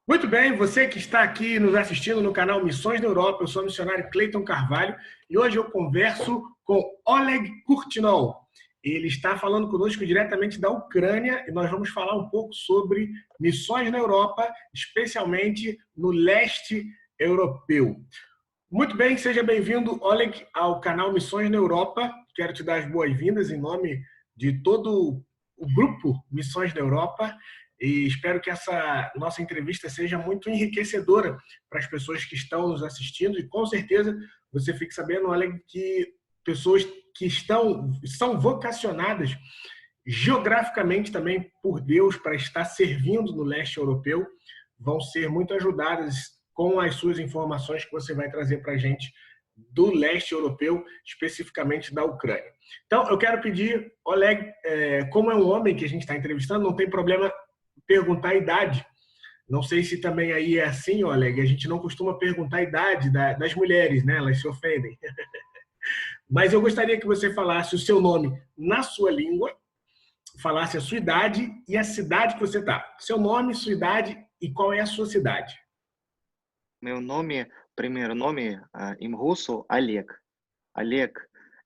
Muito bem, você que está aqui nos assistindo no canal Missões na Europa, eu sou o missionário Cleiton Carvalho e hoje eu converso com Oleg Kurtinov. Ele está falando conosco diretamente da Ucrânia e nós vamos falar um pouco sobre missões na Europa, especialmente no leste europeu. Muito bem, seja bem-vindo, Oleg, ao canal Missões na Europa. Quero te dar as boas-vindas em nome de todo o grupo Missões na Europa e espero que essa nossa entrevista seja muito enriquecedora para as pessoas que estão nos assistindo e com certeza você fique sabendo, Oleg, que pessoas que são vocacionadas geograficamente também por Deus para estar servindo no leste europeu vão ser muito ajudadas com as suas informações que você vai trazer para a gente do leste europeu, especificamente da Ucrânia. Então, eu quero pedir, Oleg, como é um homem que a gente está entrevistando, não tem problema perguntar a idade. Não sei se também aí é assim, Oleg, a gente não costuma perguntar a idade das mulheres, né? Elas se ofendem. Mas eu gostaria que você falasse o seu nome na sua língua, falasse a sua idade e a cidade que você está. Seu nome, sua idade e qual é a sua cidade. Meu nome, primeiro nome em russo, Oleg. Oleg.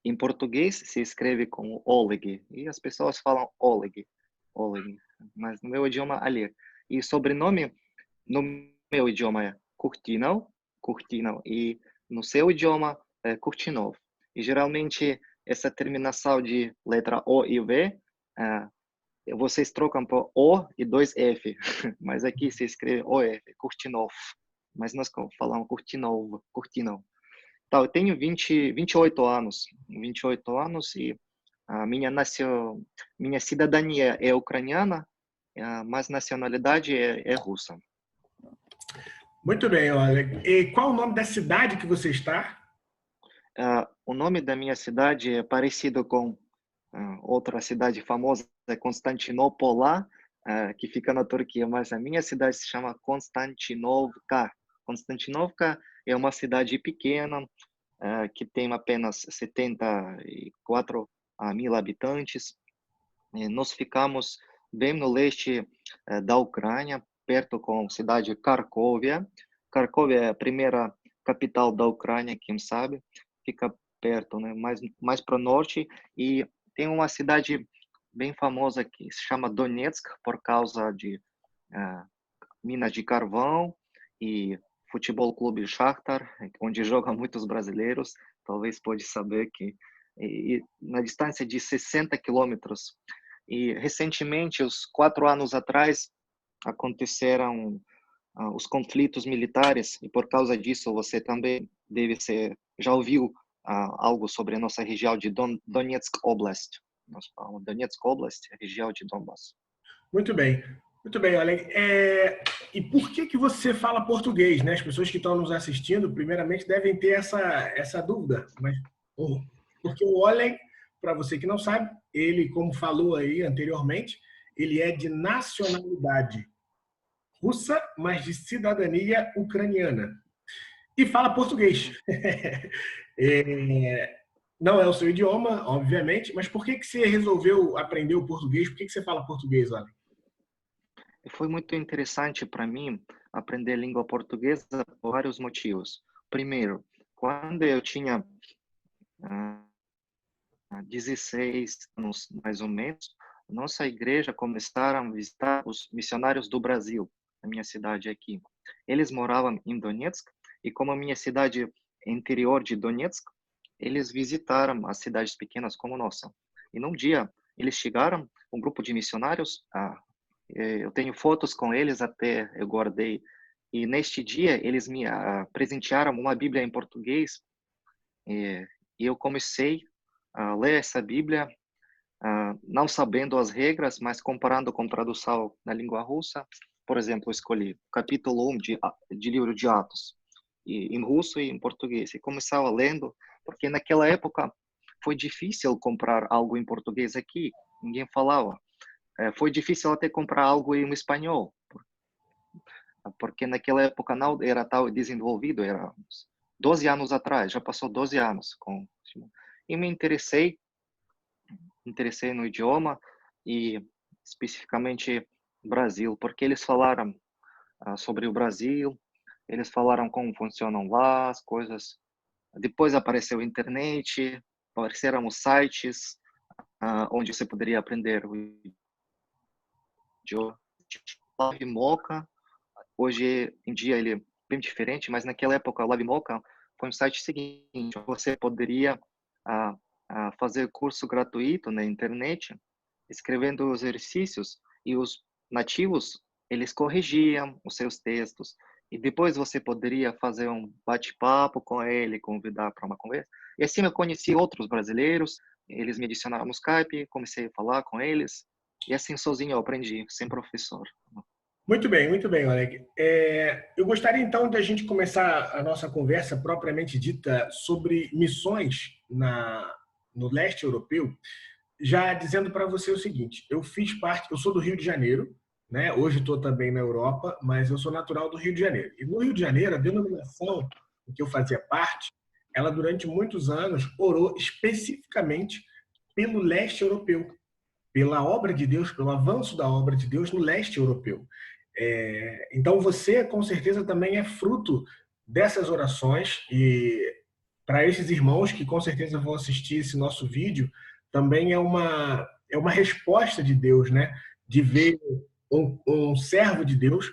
Em português se escreve como Oleg. E as pessoas falam Oleg. Oleg. Mas no meu idioma, Oleg. E sobrenome, no meu idioma é Kurtinov. Kurtinov. E no seu idioma, é Kurtinov. E geralmente, essa terminação de letra O e V, vocês trocam por O e dois F. Mas aqui se escreve OF, Kurtinov. Mas nós falamos Kurtinov. Tá, eu tenho 28 anos, 28 anos e minha cidadania é ucraniana, mas nacionalidade é russa. Muito bem, Oleg. E qual o nome da cidade que você está? O nome da minha cidade é parecido com outra cidade famosa, é Constantinopla, que fica na Turquia, mas a minha cidade se chama Konstantinovka. Konstantinovka é uma cidade pequena, que tem apenas 74 mil habitantes. Nós ficamos bem no leste da Ucrânia, perto com a cidade de Kharkovia. Kharkovia é a primeira capital da Ucrânia, quem sabe, fica perto, né? mais para o norte. E tem uma cidade bem famosa que se chama Donetsk, por causa de minas de carvão e futebol clube Shakhtar, onde jogam muitos brasileiros. Talvez pode saber que na distância de 60 quilômetros. E recentemente, uns 4 anos atrás, aconteceram os conflitos militares e por causa disso você também já ouviu algo sobre a nossa região de Donetsk Oblast. Nós falamos Donetsk Oblast, região de Donbass. Muito bem. Muito bem, Oleg. E por que você fala português, né? As pessoas que estão nos assistindo, primeiramente, devem ter essa dúvida. Mas, porque o Oleg, para você que não sabe, ele, como falou aí anteriormente, ele é de nacionalidade russa, mas de cidadania ucraniana. E fala português. Não é o seu idioma, obviamente, mas por que você resolveu aprender o português? Por que você fala português, Oleg? Foi muito interessante para mim aprender a língua portuguesa por vários motivos. Primeiro, quando eu tinha 16 anos, mais ou menos, nossa igreja começaram a visitar os missionários do Brasil, na minha cidade aqui. Eles moravam em Donetsk e como a minha cidade é interior de Donetsk, eles visitaram as cidades pequenas como nossa. E num dia, eles chegaram, um grupo de missionários, eu tenho fotos com eles até, eu guardei, e neste dia eles me presentearam uma Bíblia em português, e eu comecei a ler essa Bíblia, não sabendo as regras, mas comparando com tradução na língua russa. Por exemplo, eu escolhi capítulo 1 de livro de Atos, em russo e em português, e começava lendo, porque naquela época foi difícil comprar algo em português aqui, ninguém falava. Foi difícil até comprar algo em espanhol, porque naquela época não era tão desenvolvido, era 12 anos atrás, já passou 12 anos. E me interessei no idioma e especificamente Brasil, porque eles falaram sobre o Brasil. Eles falaram como funcionam lá as coisas. Depois apareceu a internet, apareceram os sites onde você poderia aprender o idioma. Live Mocha, hoje em dia ele é bem diferente, mas naquela época o Live Mocha foi um site seguinte, você poderia fazer curso gratuito na internet, escrevendo os exercícios, e os nativos, eles corrigiam os seus textos, e depois você poderia fazer um bate-papo com ele, convidar para uma conversa. E assim eu conheci outros brasileiros, eles me adicionaram no Skype, comecei a falar com eles, e assim sozinho eu aprendi, sem professor. Muito bem, Oleg. Eu gostaria então de a gente começar a nossa conversa propriamente dita sobre missões no leste europeu, já dizendo para você o seguinte: eu sou do Rio de Janeiro, né? Hoje estou também na Europa, mas eu sou natural do Rio de Janeiro. E no Rio de Janeiro, a denominação em que eu fazia parte, ela durante muitos anos orou especificamente pelo leste europeu, pela obra de Deus, pelo avanço da obra de Deus no leste europeu. Então você, com certeza, também é fruto dessas orações, e para esses irmãos que com certeza vão assistir esse nosso vídeo, também é uma resposta de Deus, né? De ver um servo de Deus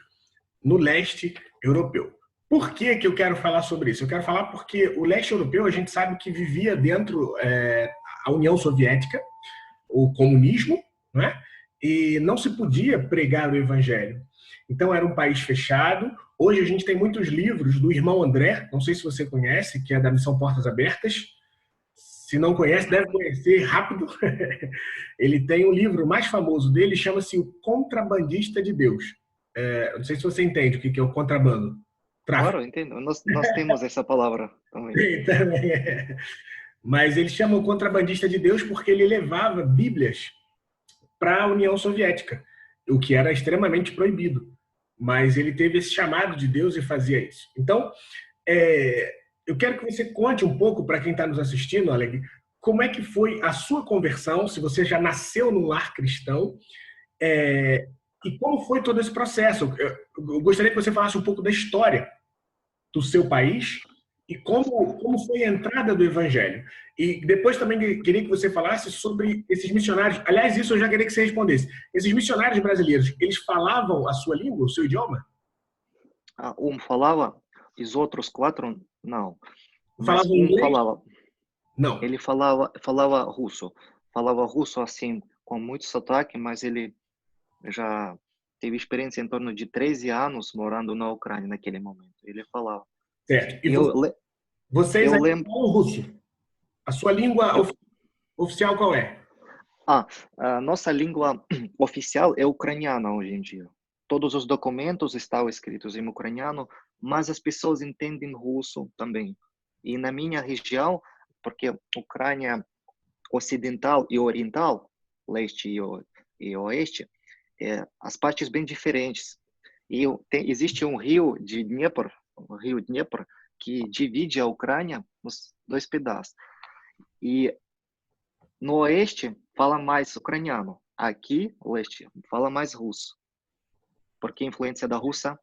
no leste europeu. Por que que eu quero falar sobre isso? Eu quero falar porque o leste europeu, a gente sabe que vivia dentro a União Soviética, o comunismo, né? E não se podia pregar o evangelho. Então era um país fechado. Hoje a gente tem muitos livros do irmão André, não sei se você conhece, que é da Missão Portas Abertas. Se não conhece, deve conhecer rápido. Ele tem um livro mais famoso dele, chama-se O Contrabandista de Deus. Não sei se você entende o que é o contrabando. Tráfico. Claro, entendo. Nós temos essa palavra também. Também é. Mas ele chama o Contrabandista de Deus porque ele levava Bíblias para a União Soviética, o que era extremamente proibido. Mas ele teve esse chamado de Deus e fazia isso. Então, eu quero que você conte um pouco para quem está nos assistindo, Oleg, como é que foi a sua conversão, se você já nasceu num lar cristão, e como foi todo esse processo. Eu gostaria que você falasse um pouco da história do seu país e como foi a entrada do evangelho. E depois também queria que você falasse sobre esses missionários. Aliás, isso eu já queria que você respondesse. Esses missionários brasileiros, eles falavam a sua língua, o seu idioma? Um falava, os outros quatro não. Mas Falavam um inglês? falava, Não. ele falava russo. Falava russo assim, com muito sotaque, mas ele já teve experiência em torno de 13 anos morando na Ucrânia naquele momento. Ele falava. Certo. E E vocês eu aí lembro. falam russo? A sua língua Eu, oficial qual é? a nossa língua oficial é ucraniana hoje em dia. Todos os documentos estão escritos em ucraniano, mas as pessoas entendem russo também. E na minha região, porque Ucrânia ocidental e oriental, leste e oeste, as partes bem diferentes. E existe um rio de Dnieper, o rio Dnieper, que divide a Ucrânia nos dois pedaços. E no oeste fala mais ucraniano, aqui, oeste, fala mais russo, porque a influência da Rússia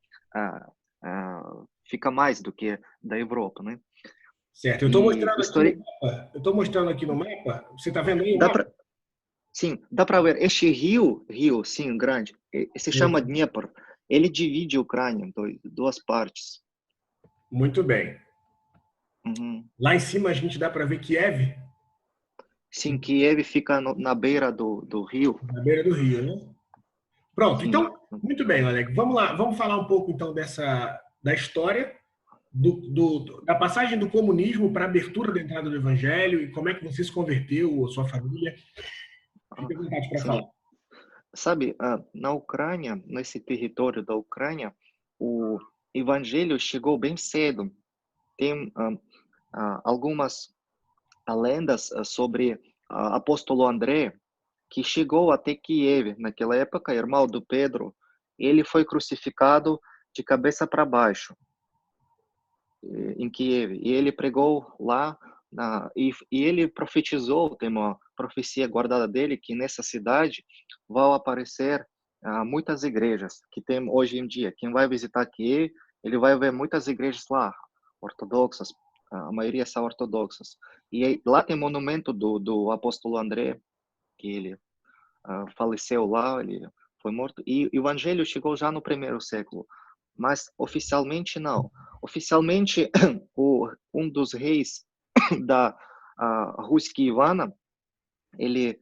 fica mais do que da Europa, né? Certo. E história, Eu estou mostrando aqui no mapa. Você está vendo aí o dá mapa? para sim, dá para ver. Este rio, sim, grande, se chama Dnieper. Ele divide a Ucrânia em duas partes. Muito bem. Uhum. Lá em cima a gente dá para ver Kiev, Sim, Kiev fica na beira do rio. na beira do rio, né? Pronto. Sim. Então, muito bem, Oleg. Vamos lá. Vamos falar um pouco então da história da passagem do comunismo para a abertura da entrada do evangelho e como é que você se converteu, a sua família. Ah, Fique à vontade para falar. sim. Sabe, na Ucrânia, nesse território da Ucrânia, o evangelho chegou bem cedo. Tem algumas lendas sobre apóstolo André, que chegou até Kiev, naquela época, irmão do Pedro. Ele foi crucificado de cabeça para baixo, em Kiev. E ele pregou lá, e ele profetizou, tem uma profecia guardada dele, que nessa cidade vão aparecer muitas igrejas que tem hoje em dia. Quem vai visitar aqui, ele vai ver muitas igrejas lá, ortodoxas, a maioria são ortodoxas. E lá tem monumento do apóstolo André, que ele faleceu lá, ele foi morto. E o evangelho chegou já no primeiro século, mas oficialmente não. Oficialmente, um dos reis da Rússia Ivana, ele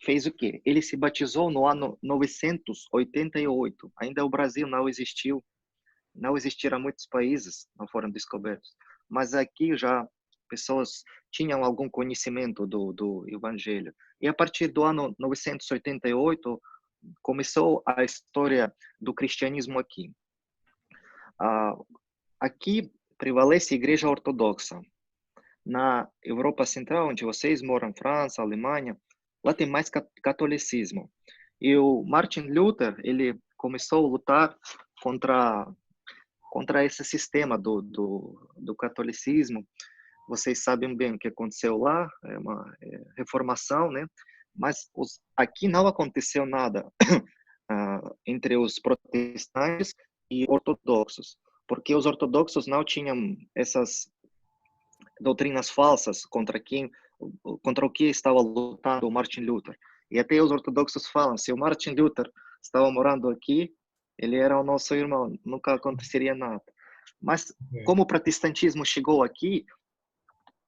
fez o quê? Ele se batizou no ano 988. Ainda o Brasil não existiu, não existiram muitos países, não foram descobertos. Mas aqui já pessoas tinham algum conhecimento do Evangelho. E a partir do ano 988 começou a história do cristianismo aqui. Aqui prevalece a Igreja Ortodoxa. Na Europa Central, onde vocês moram, França, Alemanha, lá tem mais catolicismo. E o Martin Luther, ele começou a lutar contra esse sistema do catolicismo. Vocês sabem bem o que aconteceu lá, é uma reformação, né? Mas aqui não aconteceu nada entre os protestantes e ortodoxos, porque os ortodoxos não tinham essas doutrinas falsas contra o que estava lutando o Martin Luther. E até os ortodoxos falam, se o Martin Luther estava morando aqui, ele era o nosso irmão, nunca aconteceria nada. Mas como o protestantismo chegou aqui,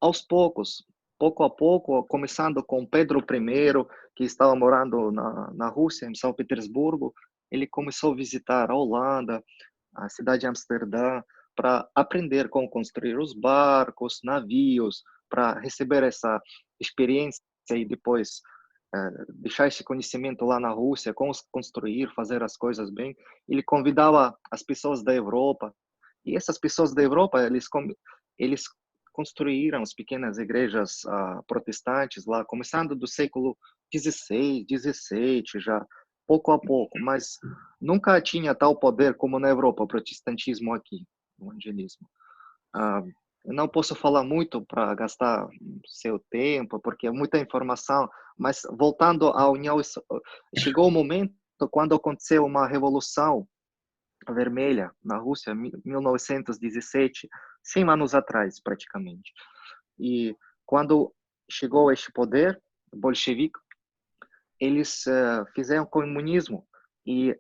aos poucos, pouco a pouco, começando com Pedro I, que estava morando na Rússia, em São Petersburgo, ele começou a visitar a Holanda, a cidade de Amsterdã, para aprender como construir os barcos, navios, para receber essa experiência e depois deixar esse conhecimento lá na Rússia, como construir, fazer as coisas bem. Ele convidava as pessoas da Europa, e essas pessoas da Europa, eles construíram as pequenas igrejas protestantes lá, começando do século XVI, XVII, já pouco a pouco, mas nunca tinha tal poder como na Europa, o protestantismo aqui, o evangelismo. Eu não posso falar muito para gastar seu tempo, porque é muita informação, mas voltando à União, chegou o momento quando aconteceu uma revolução vermelha na Rússia, 1917, 100 anos atrás, praticamente. E quando chegou este poder bolchevique, eles fizeram comunismo e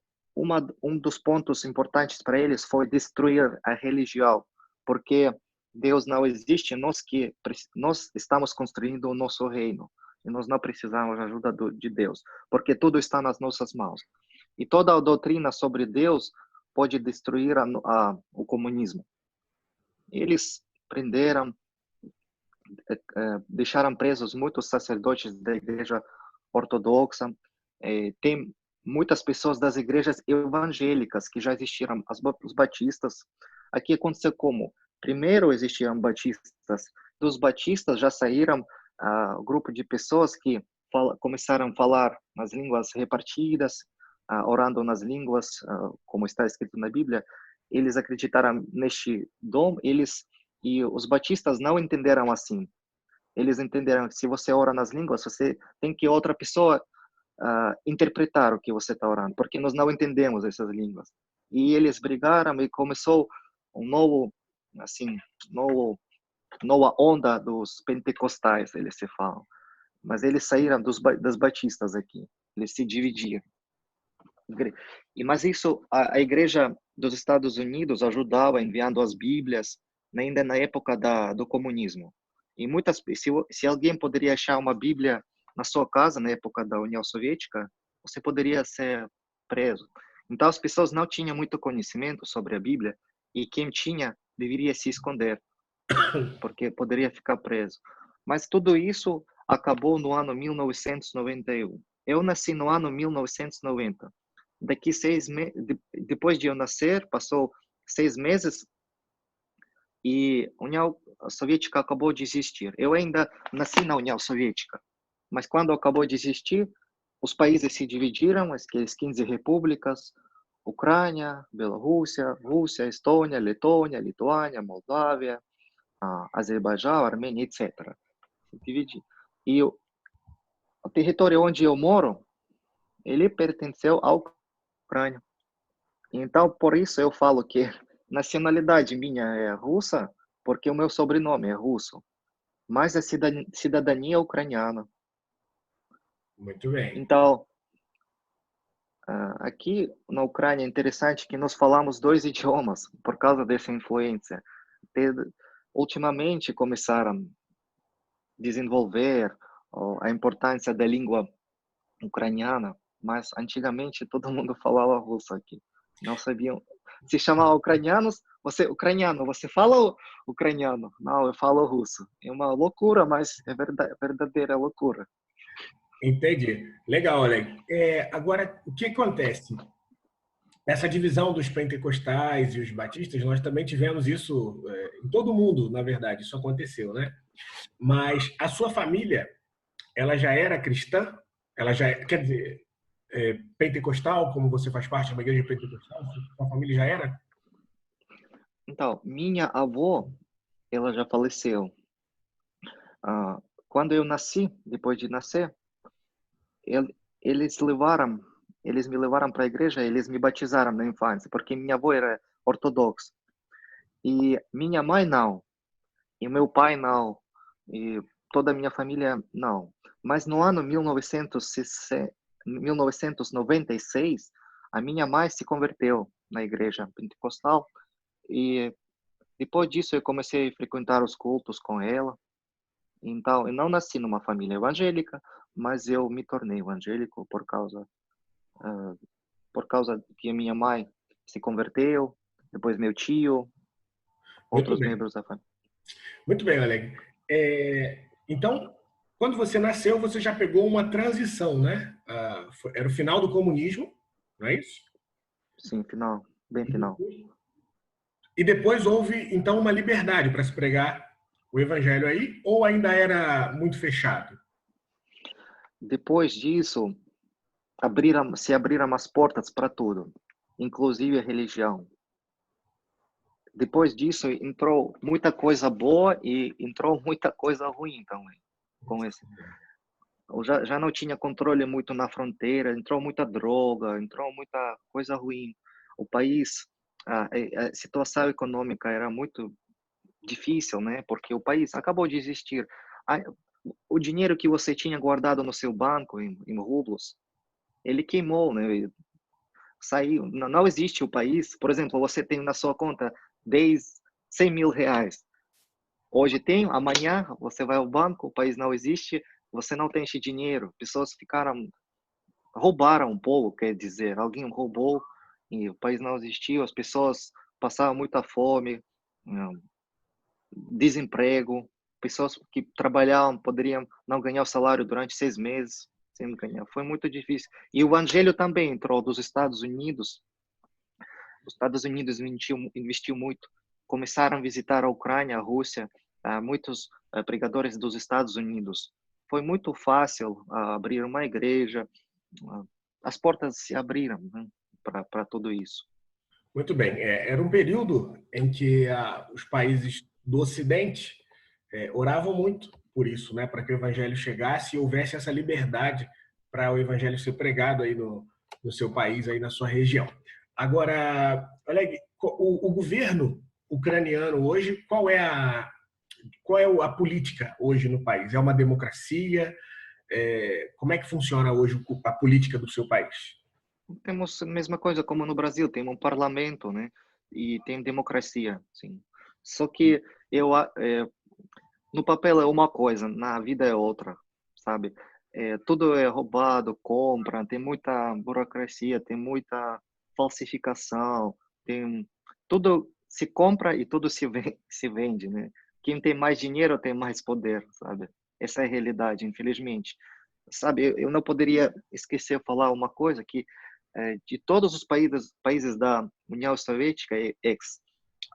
um dos pontos importantes para eles foi destruir a religião, porque Deus não existe, nós estamos construindo o nosso reino e nós não precisamos da ajuda de Deus, porque tudo está nas nossas mãos. E toda a doutrina sobre Deus pode destruir o comunismo. Eles prenderam, deixaram presos muitos sacerdotes da igreja ortodoxa. Tem muitas pessoas das igrejas evangélicas que já existiram, os batistas. Aqui aconteceu como? Primeiro existiam batistas. Dos batistas já saíram um grupo de pessoas que começaram a falar nas línguas repartidas, orando nas línguas, como está escrito na Bíblia. Eles acreditaram neste dom, e os batistas não entenderam assim. Eles entenderam que se você ora nas línguas, você tem que outra pessoa interpretar o que você está orando, porque nós não entendemos essas línguas. E eles brigaram e começou nova onda dos pentecostais, eles se falam. Mas eles saíram das batistas aqui, eles se dividiram. Mas isso, a igreja dos Estados Unidos ajudava enviando as Bíblias, ainda na época do comunismo. E se alguém poderia achar uma Bíblia na sua casa, na época da União Soviética, você poderia ser preso. Então, as pessoas não tinham muito conhecimento sobre a Bíblia, e quem tinha deveria se esconder, porque poderia ficar preso. Mas tudo isso acabou no ano 1991. Eu nasci no ano 1990. Daqui depois de eu nascer, passou 6 meses e a União Soviética acabou de existir. Eu ainda nasci na União Soviética, mas quando acabou de existir, os países se dividiram, as 15 repúblicas, Ucrânia, Bielorrússia, Rússia, Estônia, Letônia, Lituânia, Moldávia, Azerbaijão, Armênia, etc. Se dividiu. E o território onde eu moro ele pertenceu à Ucrânia. Então, por isso eu falo que nacionalidade minha é russa, porque o meu sobrenome é russo, mas a cidadania é ucraniana. Muito bem. Então, aqui na Ucrânia é interessante que nós falamos dois idiomas por causa dessa influência. Ultimamente começaram a desenvolver a importância da língua ucraniana, mas antigamente todo mundo falava russo aqui. Não sabiam. Se chamava ucranianos, você ucraniano, você fala ucraniano? Não, eu falo russo. É uma loucura, mas é verdadeira loucura. Entendi. Legal, Oleg. Agora, o que acontece? Essa divisão dos pentecostais e os batistas, nós também tivemos isso em todo mundo, na verdade, isso aconteceu, né? Mas a sua família, ela já era cristã? Ela já, quer dizer, pentecostal, como você faz parte de uma igreja pentecostal? Sua família já era? Então, minha avó, ela já faleceu. Quando eu nasci, depois de nascer, ele- eles levaram, eles me levaram para a igreja, eles me batizaram na infância, porque minha avó era ortodoxa. E minha mãe não, e meu pai não, e toda a minha família não. Mas no ano 1996, a minha mãe se converteu na igreja pentecostal e depois disso eu comecei a frequentar os cultos com ela. Então, eu não nasci numa família evangélica, mas eu me tornei evangélico ah, por causa que a minha mãe se converteu, depois meu tio, Muito outros bem. membros da família. Muito bem, Oleg. Então, quando você nasceu, você já pegou uma transição, né? Era o final do comunismo, não é isso? Sim, final, bem final. E depois houve, então, uma liberdade para se pregar o evangelho aí, ou ainda era muito fechado? Depois disso, se abriram as portas para tudo, inclusive a religião. Depois disso, entrou muita coisa boa e entrou muita coisa ruim também. Com esse. Eu já não tinha controle muito na fronteira, entrou muita droga, entrou muita coisa ruim. O país, a situação econômica era muito difícil, né? Porque o país acabou de existir. O dinheiro que você tinha guardado no seu banco em rublos, ele queimou, né? Saiu, não existe o país. Por exemplo, você tem na sua conta 10, 100 mil reais. Hoje tem, amanhã você vai ao banco, o país não existe, você não tem esse dinheiro. Pessoas roubaram um pouco, quer dizer, alguém roubou e o país não existiu, as pessoas passavam muita fome, desemprego, pessoas que trabalhavam poderiam não ganhar o salário durante 6 meses, sem ganhar. Foi muito difícil. E o evangelho também entrou dos Estados Unidos. Os Estados Unidos investiu muito. Começaram a visitar a Ucrânia, a Rússia, muitos pregadores dos Estados Unidos. Foi muito fácil abrir uma igreja. As portas se abriram, né, para tudo isso. Muito bem. Era um período em que os países do Ocidente oravam muito por isso, né? Para que o evangelho chegasse e houvesse essa liberdade para o evangelho ser pregado aí no seu país, aí na sua região. Agora, Oleg, o governo ucraniano hoje, qual é a política hoje no país? É uma democracia? Como é que funciona hoje a política do seu país? Temos a mesma coisa como no Brasil, tem um parlamento, né? E tem democracia, sim. Só que no papel é uma coisa, na vida é outra, sabe? Tudo é roubado, compra, tem muita burocracia, tem muita falsificação, tem tudo se compra e tudo se vende, né? Quem tem mais dinheiro tem mais poder, sabe? Essa é a realidade, infelizmente. Sabe, eu não poderia esquecer de falar uma coisa que de todos os países da União Soviética,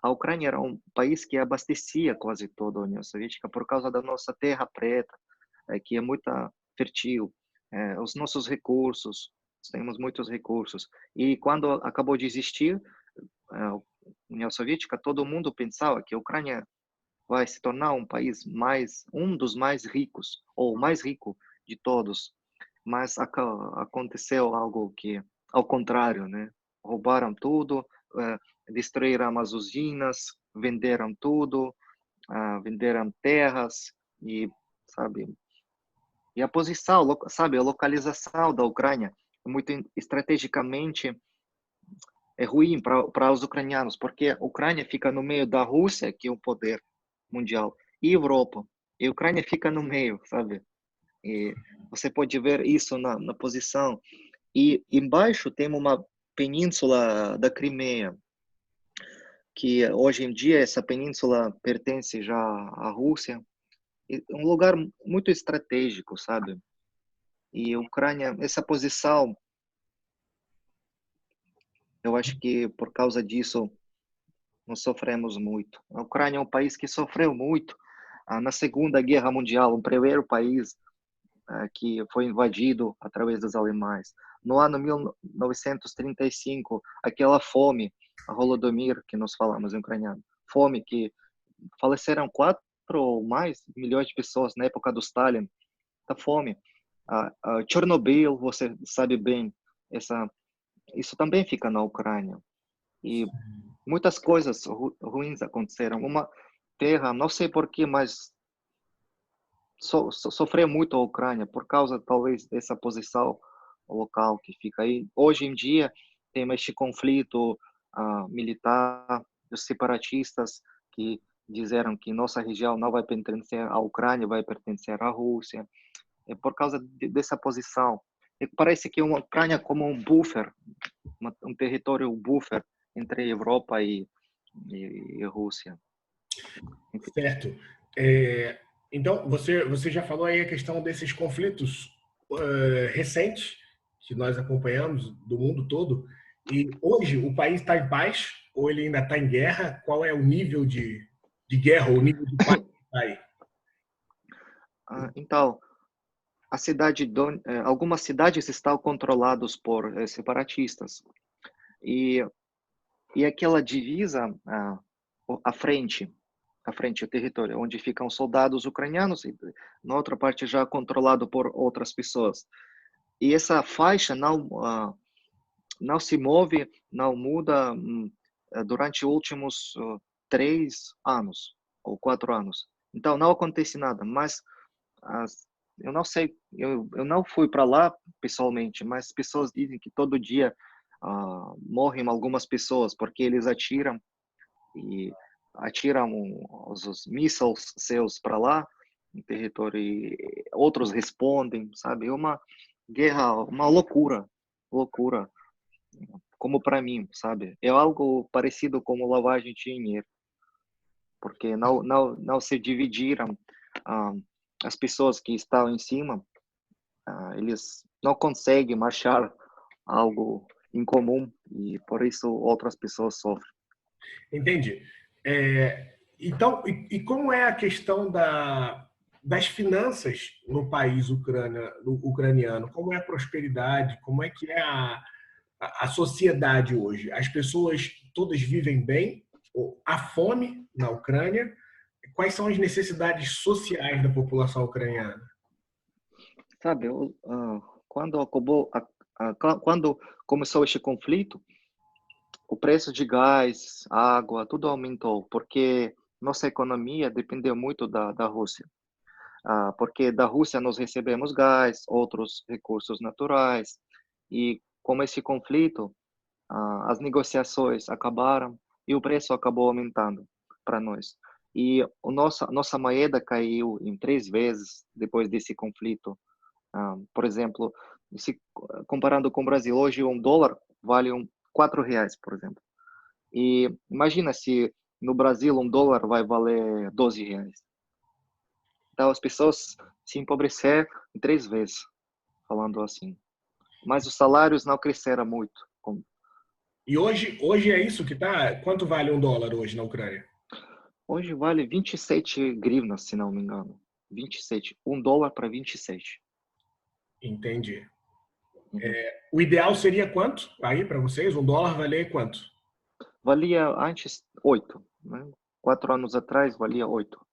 a Ucrânia era um país que abastecia quase toda a União Soviética por causa da nossa terra preta, que é muito fértil, os nossos recursos, temos muitos recursos. E quando acabou de existir a União Soviética, todo mundo pensava que a Ucrânia vai se tornar um país um dos mais ricos, ou o mais rico de todos. mas aconteceu algo que, ao contrário, né? Roubaram tudo, destruíram as usinas, venderam tudo, venderam terras e, sabe, e a posição, sabe, a localização da Ucrânia é muito estrategicamente é ruim para os ucranianos, porque a Ucrânia fica no meio da Rússia, que é o poder mundial, e Europa. E a Ucrânia fica no meio, sabe? E você pode ver isso na posição. E embaixo tem uma península da Crimeia, que hoje em dia essa península pertence já à Rússia. É um lugar muito estratégico, sabe? E a Ucrânia, essa posição, eu acho que por causa disso nós sofremos muito. A Ucrânia é um país que sofreu muito na Segunda Guerra Mundial, o primeiro país que foi invadido através dos alemães. No ano 1935, aquela fome, a Holodomor, que nós falamos em ucraniano, fome que faleceram 4 ou mais milhões de pessoas na época do Stalin, da fome. Chernobyl, você sabe bem, isso também fica na Ucrânia. E muitas coisas ruins aconteceram. Uma terra, não sei porquê, mas sofreu muito a Ucrânia por causa talvez dessa posição local que fica aí. Hoje em dia tem este conflito militar dos separatistas que disseram que nossa região não vai pertencer à Ucrânia, vai pertencer à Rússia. É por causa dessa posição. E parece que a Ucrânia é como um buffer, um território buffer entre a Europa e Rússia. Certo. Então, você já falou aí a questão desses conflitos recentes que nós acompanhamos do mundo todo. E hoje o país está em paz ou ele ainda está em guerra? Qual é o nível de guerra, o nível de paz que está aí? Então, algumas cidades estão controladas por separatistas e aquela divisa à frente, o território onde ficam soldados ucranianos e na outra parte já controlado por outras pessoas. E essa faixa não se move, não muda durante os últimos 3 anos ou 4 anos. Então não acontece nada, mas eu não sei, eu não fui para lá pessoalmente, mas pessoas dizem que todo dia morrem algumas pessoas porque eles atiram e atiram os mísseis seus para lá no território e outros respondem, sabe? É uma guerra, uma loucura, como para mim, sabe? É algo parecido como lavagem de dinheiro, porque não se dividiram as pessoas que estão em cima, eles não conseguem marchar algo em comum e por isso outras pessoas sofrem. Entendi. Então, e como é a questão das finanças no país ucraniano? Como é a prosperidade? Como é que é a sociedade hoje? As pessoas todas vivem bem? Há fome na Ucrânia? Quais são as necessidades sociais da população ucraniana? Sabe, quando quando começou este conflito, o preço de gás, água, tudo aumentou, porque nossa economia dependeu muito da Rússia. Porque da Rússia nós recebemos gás, outros recursos naturais, e como esse conflito, as negociações acabaram e o preço acabou aumentando para nós. E nossa moeda caiu em 3 vezes depois desse conflito. Por exemplo, se comparando com o Brasil, hoje $1 vale R$ 4, por exemplo. E imagina se no Brasil $1 vai valer R$ 12. Então as pessoas se empobreceram em 3 vezes, falando assim. Mas os salários não cresceram muito. E hoje é isso que está. Quanto vale $1 hoje na Ucrânia? Hoje vale 27 hryvnias, se não me engano. 27. $1 para 27. Entendi. Uhum. O ideal seria quanto aí para vocês? $1 valer quanto? Valia antes 8, né? 4 anos atrás valia 8.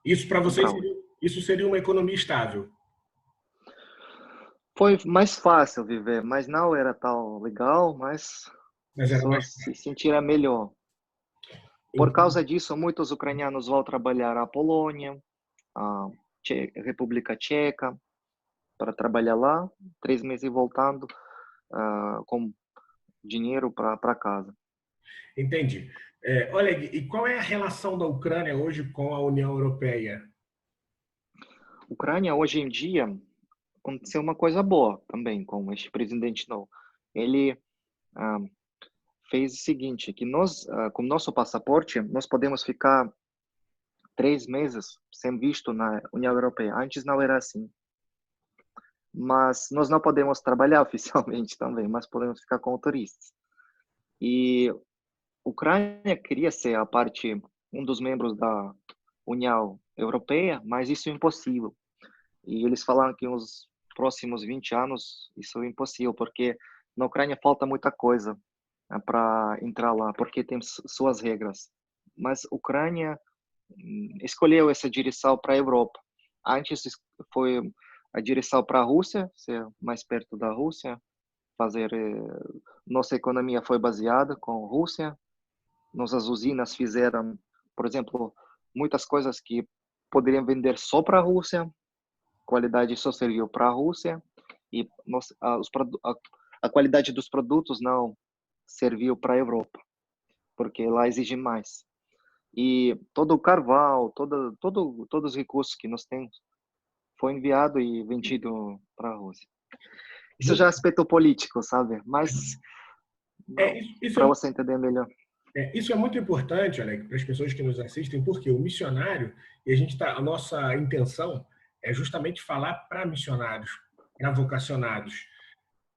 Isso para Um vocês para 8. isso seria uma economia estável? Foi mais fácil viver, mas não era tão legal, mas Mas era mais. pessoas se sentiram melhor. Por causa disso, muitos ucranianos vão trabalhar à Polônia, à República Tcheca, para trabalhar lá, 3 meses e voltando com dinheiro para casa. Entendi. Oleg, e qual é a relação da Ucrânia hoje com a União Europeia? Ucrânia, hoje em dia, aconteceu uma coisa boa também com este presidente novo. Ele ah, fez o seguinte, que nós, com nosso passaporte, nós podemos ficar 3 meses sem visto na União Europeia. Antes não era assim. Mas nós não podemos trabalhar oficialmente também, mas podemos ficar como turistas. E Ucrânia queria ser um dos membros da União Europeia, mas isso é impossível. E eles falaram que nos próximos 20 anos isso é impossível, porque na Ucrânia falta muita coisa para entrar lá, porque tem suas regras. Mas a Ucrânia escolheu essa direção para a Europa. Antes foi a direção para a Rússia, ser mais perto da Rússia, fazer nossa economia foi baseada com a Rússia. Nossas usinas fizeram, por exemplo, muitas coisas que poderiam vender só para a Rússia, qualidade só serviu para a Rússia e a qualidade dos produtos não serviu para a Europa, porque lá exige mais. E todo o carvão, todos os recursos que nós temos foi enviado e vendido para a Rússia. Isso já é aspecto político, sabe? Mas para você entender melhor. Isso é muito importante, Alec, para as pessoas que nos assistem, porque o missionário, a nossa intenção é justamente falar para missionários, para vocacionados.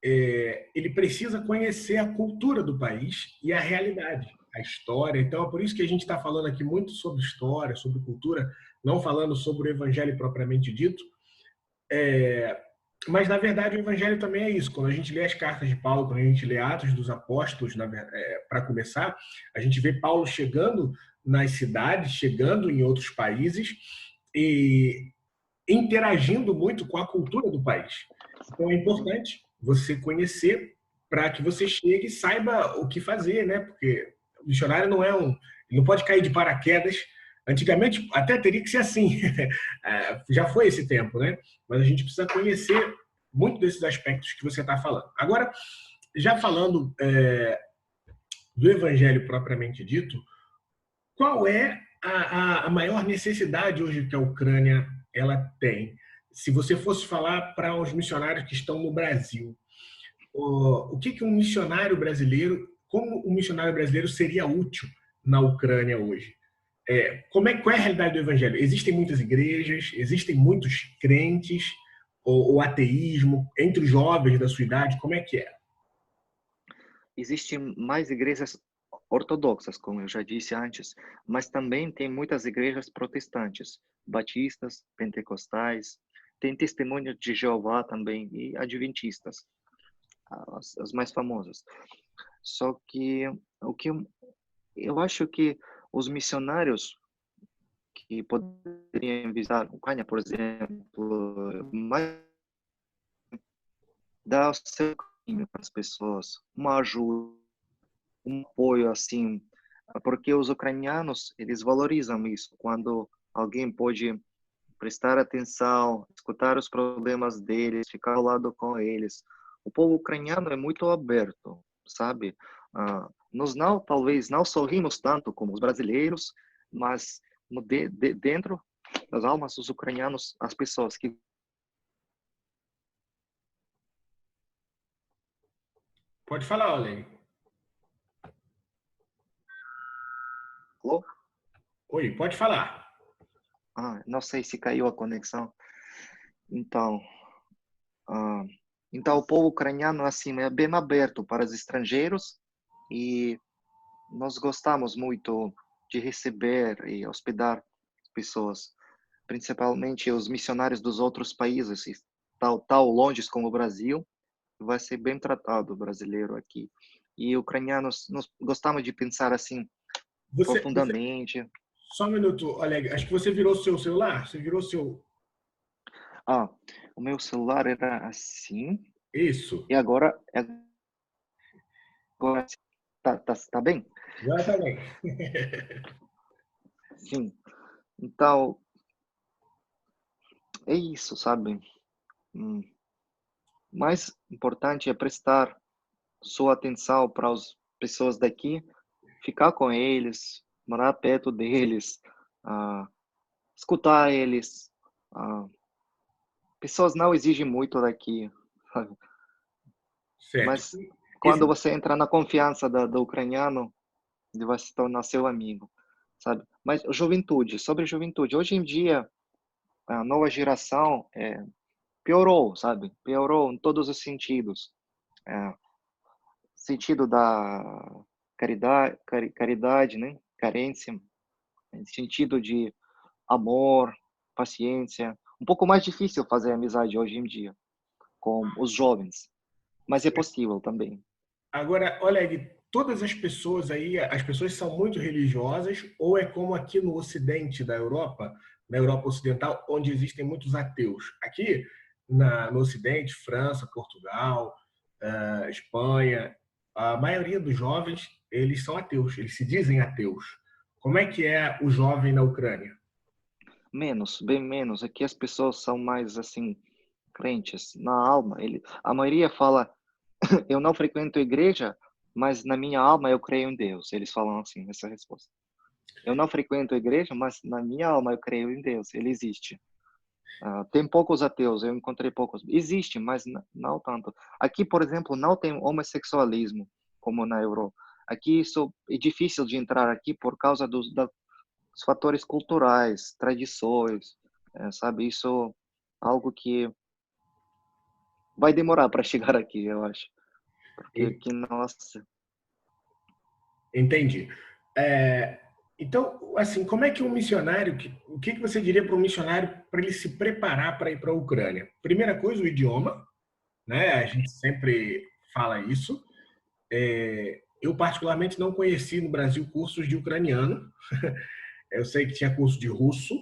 Ele precisa conhecer a cultura do país e a realidade, a história. Então, é por isso que a gente está falando aqui muito sobre história, sobre cultura, não falando sobre o evangelho propriamente dito. Mas, na verdade, o evangelho também é isso. Quando a gente lê as cartas de Paulo, quando a gente lê Atos dos Apóstolos, para começar, a gente vê Paulo chegando nas cidades, chegando em outros países e interagindo muito com a cultura do país. Então, é importante você conhecer para que você chegue e saiba o que fazer, né? Porque o missionário ele não pode cair de paraquedas. Antigamente até teria que ser assim, já foi esse tempo, né? Mas a gente precisa conhecer muito desses aspectos que você está falando. Agora, já falando do evangelho propriamente dito, qual é a maior necessidade hoje que a Ucrânia ela tem? Se você fosse falar para os missionários que estão no Brasil, o que um missionário brasileiro, como um missionário brasileiro seria útil na Ucrânia hoje? Qual é a realidade do evangelho? Existem muitas igrejas, existem muitos crentes, ou ateísmo entre os jovens da sua idade, como é que é? Existem mais igrejas ortodoxas, como eu já disse antes, mas também tem muitas igrejas protestantes, batistas, pentecostais, tem testemunho de Jeová também e adventistas, as mais famosas. Só que o que eu acho que os missionários que poderiam visitar a Ucrânia, por exemplo, mais dar o seu caminho para as pessoas, uma ajuda, um apoio assim, porque os ucranianos, eles valorizam isso, quando alguém pode prestar atenção, escutar os problemas deles, ficar ao lado com eles. O povo ucraniano é muito aberto, sabe? Nós talvez não sorrimos tanto como os brasileiros, mas dentro das almas dos ucranianos, as pessoas que... Pode falar, Oleg. Alô? Oi, pode falar. Não sei se caiu a conexão. Então, então o povo ucraniano assim é bem aberto para os estrangeiros e nós gostamos muito de receber e hospedar pessoas, principalmente os missionários dos outros países, tal longe como o Brasil, vai ser bem tratado o brasileiro aqui. E ucranianos, nós gostamos de pensar assim profundamente. Só um minuto, Oleg. Acho que você virou seu celular. Você virou seu. O meu celular era assim, Isso. e agora tá bem? Agora tá bem. Sim. Então, é isso, sabe? Hum, mais importante é prestar sua atenção para as pessoas daqui, ficar com eles, morar perto deles, ah, escutar eles. Ah, pessoas não exigem muito daqui, sabe? Certo. Mas Esse, quando você entra na confiança do ucraniano, ele vai se tornar seu amigo, sabe? Mas juventude, sobre juventude, hoje em dia a nova geração piorou, sabe? Piorou em todos os sentidos. É, sentido da caridade, né? Carência, sentido de amor, paciência. Um pouco mais difícil fazer amizade hoje em dia com os jovens, mas é possível também. agora, olha, Gui, todas as pessoas aí, as pessoas são muito religiosas, ou é como aqui no Ocidente da Europa, na Europa Ocidental, onde existem muitos ateus. Aqui no Ocidente, França, Portugal, Espanha, a maioria dos jovens, eles são ateus, eles se dizem ateus. Como é que é o jovem na Ucrânia? Menos, bem menos. Aqui as pessoas são mais assim crentes na alma. A maioria fala, eu não frequento igreja, mas na minha alma eu creio em Deus. Eles falam assim, essa resposta. Eu não frequento a igreja, mas na minha alma eu creio em Deus. Ele existe. Tem poucos ateus, eu encontrei poucos. Existe, mas não tanto. Aqui, por exemplo, não tem homossexualismo como na Europa. Aqui isso é difícil de entrar aqui por causa dos fatores culturais, tradições, sabe? Isso é algo que vai demorar para chegar aqui, eu acho. Porque E- aqui, nossa, Entendi. É, então, assim, como é que um missionário, o que você diria para um missionário para ele se preparar para ir para a Ucrânia? Primeira coisa, o idioma, né? A gente sempre fala isso. Eu particularmente não conheci no Brasil cursos de ucraniano. Eu sei que tinha curso de russo.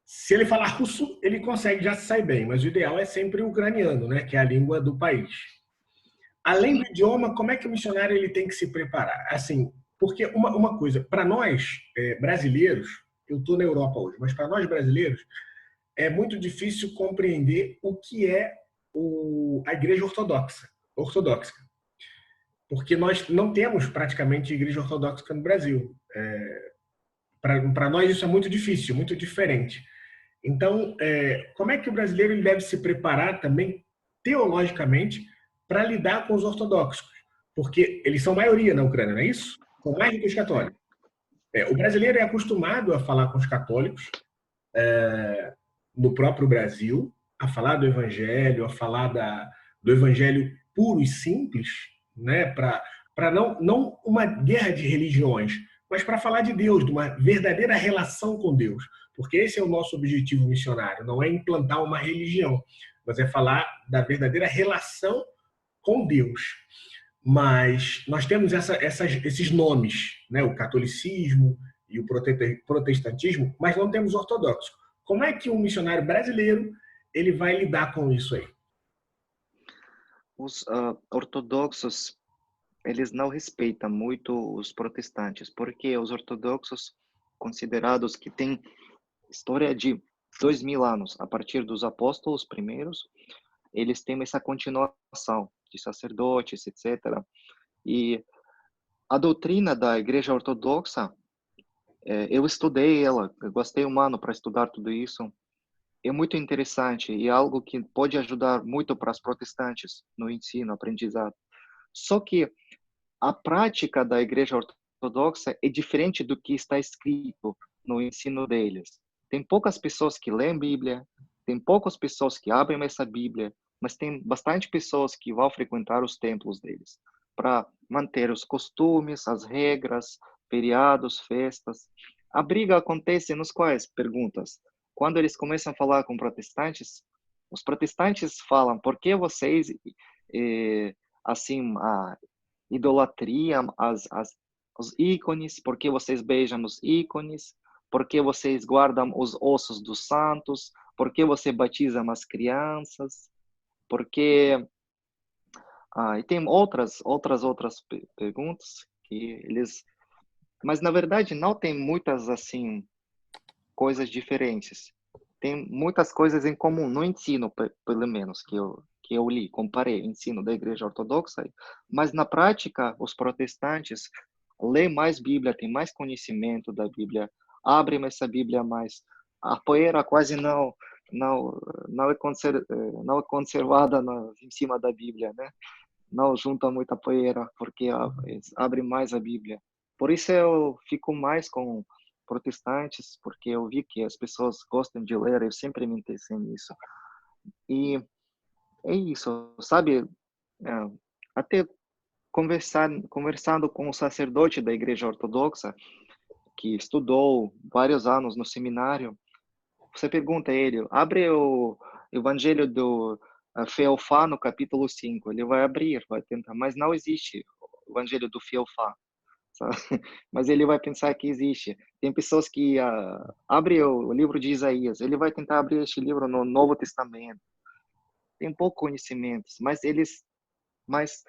Se ele falar russo, ele consegue já se sair bem, mas o ideal é sempre o ucraniano, né? Que é a língua do país. Além do sim. idioma, como é que o missionário ele tem que se preparar? Assim, porque uma coisa, para nós brasileiros, eu estou na Europa hoje, mas para nós brasileiros é muito difícil compreender o que é a igreja ortodoxa, porque nós não temos praticamente igreja ortodoxa no Brasil. Para nós isso é muito difícil, muito diferente. Então, como é que o brasileiro ele deve se preparar também teologicamente para lidar com os ortodoxos? Porque eles são maioria na Ucrânia, não é isso? São mais do que os católicos. O brasileiro é acostumado a falar com os católicos no próprio Brasil, a falar do evangelho, a falar do evangelho puro e simples, né? Para não uma guerra de religiões, mas para falar de Deus, de uma verdadeira relação com Deus. Porque esse é o nosso objetivo missionário, não é implantar uma religião, mas é falar da verdadeira relação com Deus. Mas nós temos esses nomes, né? O catolicismo e o protestantismo, mas não temos ortodoxo. Como é que um missionário brasileiro ele vai lidar com isso aí? Os ortodoxos, eles não respeitam muito os protestantes, porque os ortodoxos, considerados que têm história de 2000 anos, a partir dos apóstolos primeiros, eles têm essa continuação de sacerdotes, etc. E a doutrina da Igreja Ortodoxa, eu estudei ela, eu gostei um ano para estudar tudo isso. É muito interessante e é algo que pode ajudar muito para os protestantes no ensino, aprendizado. Só que a prática da Igreja Ortodoxa é diferente do que está escrito no ensino deles. Tem poucas pessoas que leem Bíblia, tem poucas pessoas que abrem essa Bíblia, mas tem bastante pessoas que vão frequentar os templos deles para manter os costumes, as regras, feriados, festas. A briga acontece nos quais perguntas? Quando eles começam a falar com protestantes, os protestantes falam: por que vocês assim idolatria os ícones, porque vocês beijam os ícones, porque vocês guardam os ossos dos santos, Por que você batiza as crianças? Porque e tem outras perguntas que eles, mas na verdade não tem muitas assim coisas diferentes. Tem muitas coisas em comum no ensino, pelo menos que eu li, comparei ensino da Igreja Ortodoxa, mas na prática os protestantes leem mais Bíblia, têm mais conhecimento da Bíblia, abrem essa Bíblia mais. A poeira quase não é conservada em cima da Bíblia, né? Não junta muita poeira, porque abre mais a Bíblia. Por isso eu fico mais com protestantes, porque eu vi que as pessoas gostam de ler, eu sempre me interessei nisso. E é isso, sabe? É, até conversando com o sacerdote da Igreja Ortodoxa, que estudou vários anos no seminário, você pergunta a ele, abre o Evangelho do Feofá no capítulo 5. Ele vai abrir, vai tentar, mas não existe o Evangelho do Feofá, sabe? Mas ele vai pensar que existe. Tem pessoas que abrem o livro de Isaías, ele vai tentar abrir este livro no Novo Testamento. Tem pouco conhecimento, mas eles mais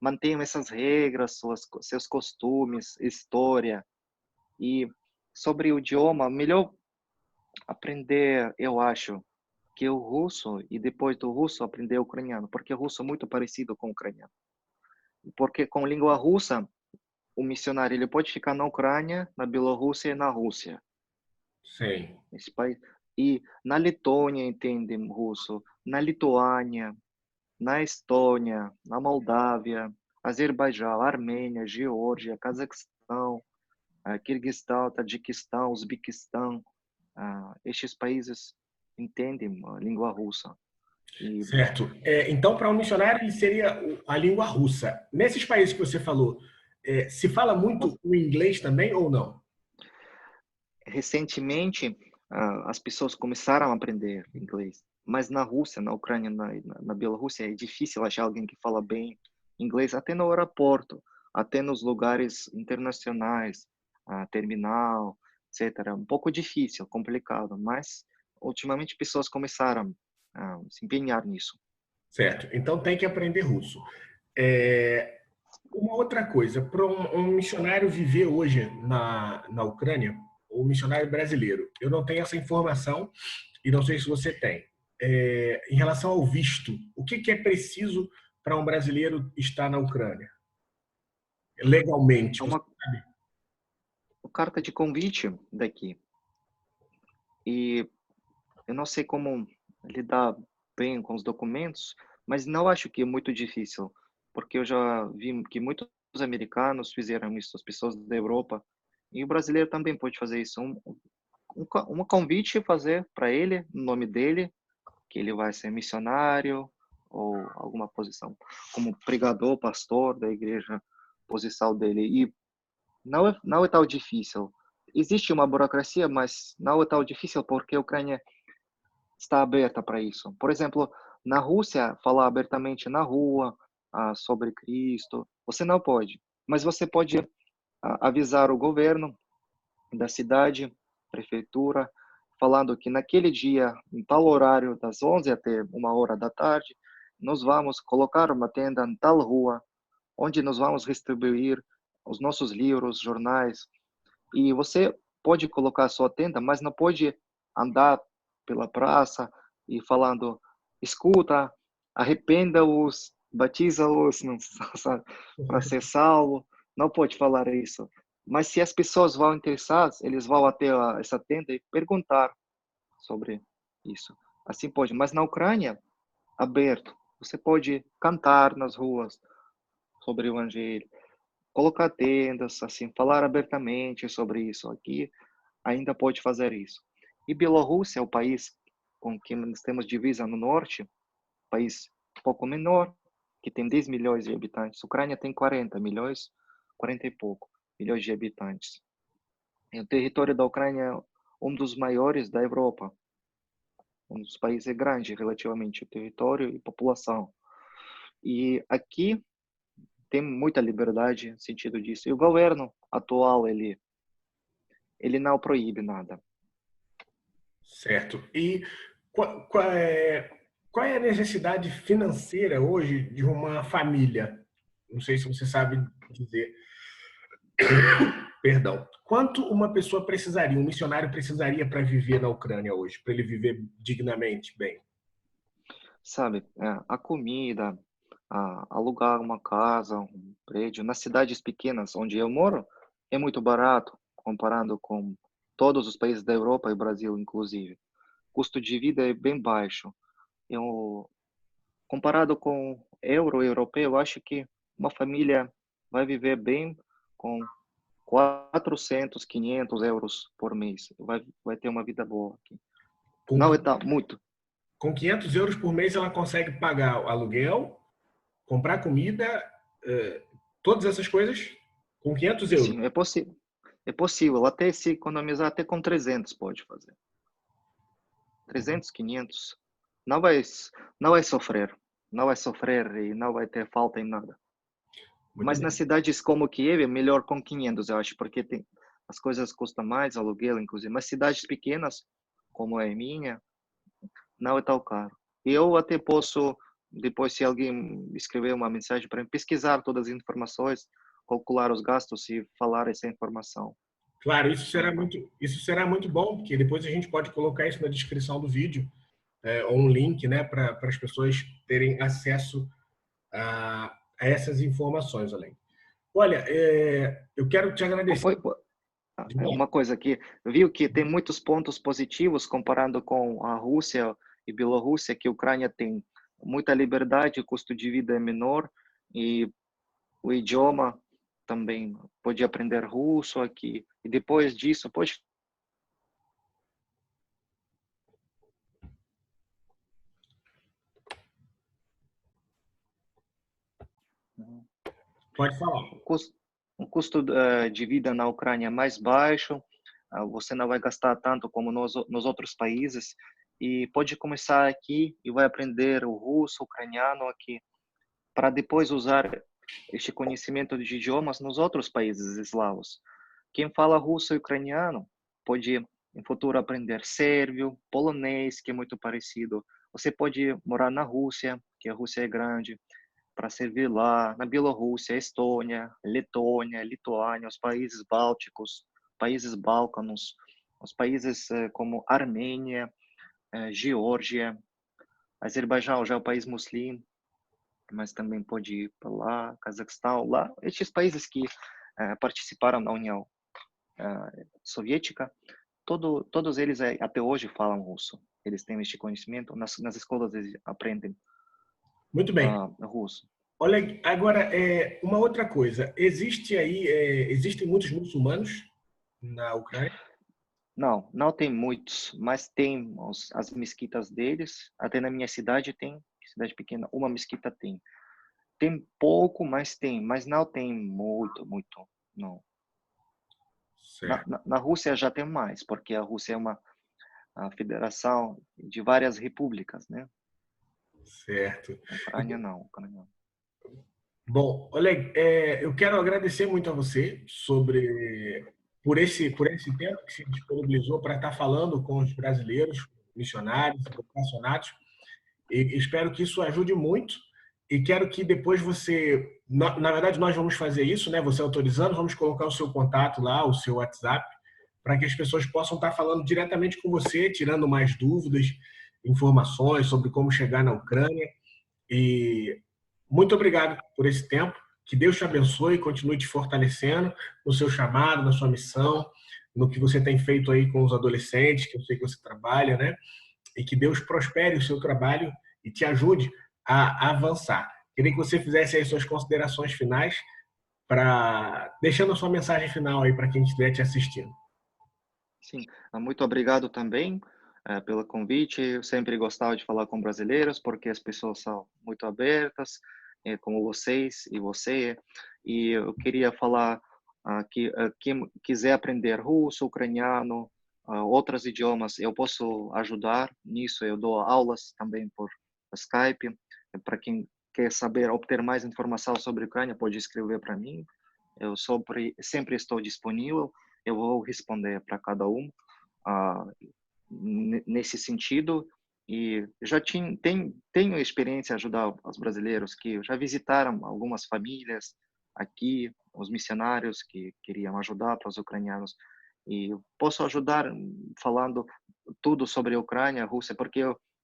mantêm essas regras, seus costumes, história. E sobre o idioma, melhor aprender, eu acho, que o russo, e depois do russo aprender o ucraniano, porque o russo é muito parecido com o ucraniano. Porque com língua russa, o missionário ele pode ficar na Ucrânia, na Bielorrússia e na Rússia. Sim. Esse país. E na Letônia entendem russo, na Lituânia, na Estônia, na Moldávia, Azerbaijão, Armênia, Geórgia, Cazaquistão, Quirguistão, Tadiquistão, Uzbequistão, estes países entendem a língua russa. E Certo. Então, para um missionário, ele seria a língua russa. Nesses países que você falou, se fala muito o inglês também ou não? recentemente, as pessoas começaram a aprender inglês, mas na Rússia, na Ucrânia, na Bielorrússia, é difícil achar alguém que fala bem inglês, até no aeroporto, até nos lugares internacionais, terminal, etc. É um pouco difícil, complicado, mas ultimamente pessoas começaram a se empenhar nisso. Certo. Então tem que aprender russo. Uma outra coisa, para um missionário viver hoje na Ucrânia, o missionário brasileiro, eu não tenho essa informação e não sei se você tem. Em relação ao visto, o que é preciso para um brasileiro estar na Ucrânia? Legalmente, É você uma sabe? carta de convite daqui, e eu não sei como lidar bem com os documentos, mas não acho que é muito difícil, porque eu já vi que muitos americanos fizeram isso, as pessoas da Europa, e o brasileiro também pode fazer isso. Um convite fazer para ele, no nome dele, que ele vai ser missionário ou alguma posição, como pregador, pastor da igreja, posição dele. E não é tão difícil. Existe uma burocracia, mas não é tão difícil porque a Ucrânia está aberta para isso. Por exemplo, na Rússia, falar abertamente na rua sobre Cristo, você não pode. Mas você pode avisar o governo da cidade, prefeitura, falando que naquele dia, em tal horário, das 11 até 1 hora da tarde, nós vamos colocar uma tenda em tal rua, onde nós vamos distribuir os nossos livros, jornais, e você pode colocar a sua tenda, mas não pode andar pela praça e falando, escuta, arrependa-os, batiza-os para ser salvo. Não pode falar isso. Mas se as pessoas vão interessadas, eles vão até essa tenda e perguntar sobre isso. Assim pode. Mas na Ucrânia, aberto. Você pode cantar nas ruas sobre o Evangelho, colocar tendas, assim, falar abertamente sobre isso aqui, ainda pode fazer isso. E Bielorrússia é o país com que nós temos divisa no norte, país um pouco menor, que tem 10 milhões de habitantes. A Ucrânia tem 40 milhões, 40 e pouco milhões de habitantes. E o território da Ucrânia é um dos maiores da Europa. Um dos países grande relativamente, o território e população. E aqui tem muita liberdade no sentido disso. E o governo atual, ele não proíbe nada. Certo. E qual é a necessidade financeira hoje de uma família? Não sei se você sabe dizer, perdão. Quanto uma pessoa precisaria, um missionário precisaria para viver na Ucrânia hoje, para ele viver dignamente, bem? Sabe, a comida, alugar uma casa, um prédio, nas cidades pequenas onde eu moro, é muito barato, comparando com todos os países da Europa e Brasil, inclusive. Custo de vida é bem baixo. Eu, comparado com euro europeu, eu acho que uma família vai viver bem com 400, 500 euros por mês. Vai ter uma vida boa aqui. Com, Não é tão, muito. com 500 euros por mês, ela consegue pagar o aluguel, comprar comida, eh, todas essas coisas com 500 euros. Sim, é possível. É possível. Até se economizar, até com 300 pode fazer. 300, 500. Não vai, não vai sofrer. Não vai sofrer e não vai ter falta em nada. Muito Mas bem. nas cidades como Kiev é melhor com 500, eu acho, porque tem, as coisas custam mais, aluguel, inclusive. Mas cidades pequenas, como é a minha, não é tão caro. Eu até posso, depois, se alguém escrever uma mensagem para mim, pesquisar todas as informações, calcular os gastos e falar essa informação. Claro, Ah, isso será muito bom, porque depois a gente pode colocar isso na descrição do vídeo, ou um link, né, para as pessoas terem acesso a essas informações, além. Olha, eu quero te agradecer. Foi, uma coisa que viu que tem muitos pontos positivos comparando com a Rússia e Bielorrússia, que a Ucrânia tem muita liberdade, o custo de vida é menor e o idioma também pode aprender russo aqui. E depois disso, pode. Pode falar. O custo, o custo de vida na Ucrânia é mais baixo, você não vai gastar tanto como nos outros países, e pode começar aqui e vai aprender o russo, o ucraniano aqui, para depois usar este conhecimento de idiomas nos outros países eslavos. Quem fala russo e ucraniano pode, em futuro, aprender sérvio, polonês, que é muito parecido. Você pode morar na Rússia, que a Rússia é grande, para servir lá, na Bielorrússia, Estônia, Letônia, Lituânia, os países bálticos, países balcanos, os países como Armênia, Geórgia, Azerbaijão já é um país muçulmano, mas também pode ir para lá, Cazaquistão, lá, estes países que participaram da União Soviética, todos eles até hoje falam russo. Eles têm este conhecimento, nas escolas eles aprendem Muito bem. russo. Olha, agora, uma outra coisa. Existem muitos muçulmanos na Ucrânia? Não, não tem muitos, mas tem as mesquitas deles. Até na minha cidade tem, cidade pequena, uma mesquita tem. Tem pouco, mas tem, mas não tem muito, muito, não. Na, Certo, na, na Rússia já tem mais, porque a Rússia é uma federação de várias repúblicas, né? certo. A Ucrânia não, a Ucrânia não. Bom, Oleg, eu quero agradecer muito a você por esse tempo que se disponibilizou para estar falando com os brasileiros, missionários, vocacionados. E espero que isso ajude muito. E quero que depois na verdade, nós vamos fazer isso, né? Você autorizando, vamos colocar o seu contato lá, o seu WhatsApp, para que as pessoas possam estar falando diretamente com você, tirando mais dúvidas, informações sobre como chegar na Ucrânia. E muito obrigado por esse tempo. Que Deus te abençoe e continue te fortalecendo no seu chamado, na sua missão, no que você tem feito aí com os adolescentes, que eu sei que você trabalha, né? E que Deus prospere o seu trabalho e te ajude a avançar. Queria que você fizesse aí suas considerações finais, deixando a sua mensagem final aí para quem estiver te assistindo. Sim, muito obrigado também pelo convite. Eu sempre gostava de falar com brasileiros, porque as pessoas são muito abertas, como vocês e você. E eu queria falar que quem quiser aprender russo, ucraniano, outros idiomas, eu posso ajudar nisso. Eu dou aulas também por Skype. Para quem quer saber, obter mais informação sobre a Ucrânia, pode escrever para mim. Eu sempre estou disponível. Eu vou responder para cada um. nesse sentido. E já tenho experiência em ajudar os brasileiros que já visitaram algumas famílias aqui, os missionários que queriam ajudar para os ucranianos. E eu posso ajudar falando tudo sobre a Ucrânia, a Rússia, porque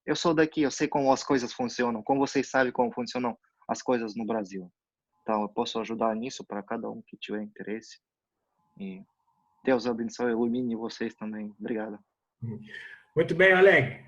eu sou daqui, eu sei como as coisas funcionam, como vocês sabem como funcionam as coisas no Brasil. Então, eu posso ajudar nisso para cada um que tiver interesse. E Deus abençoe e ilumine vocês também. Obrigado. Muito bem, Oleg.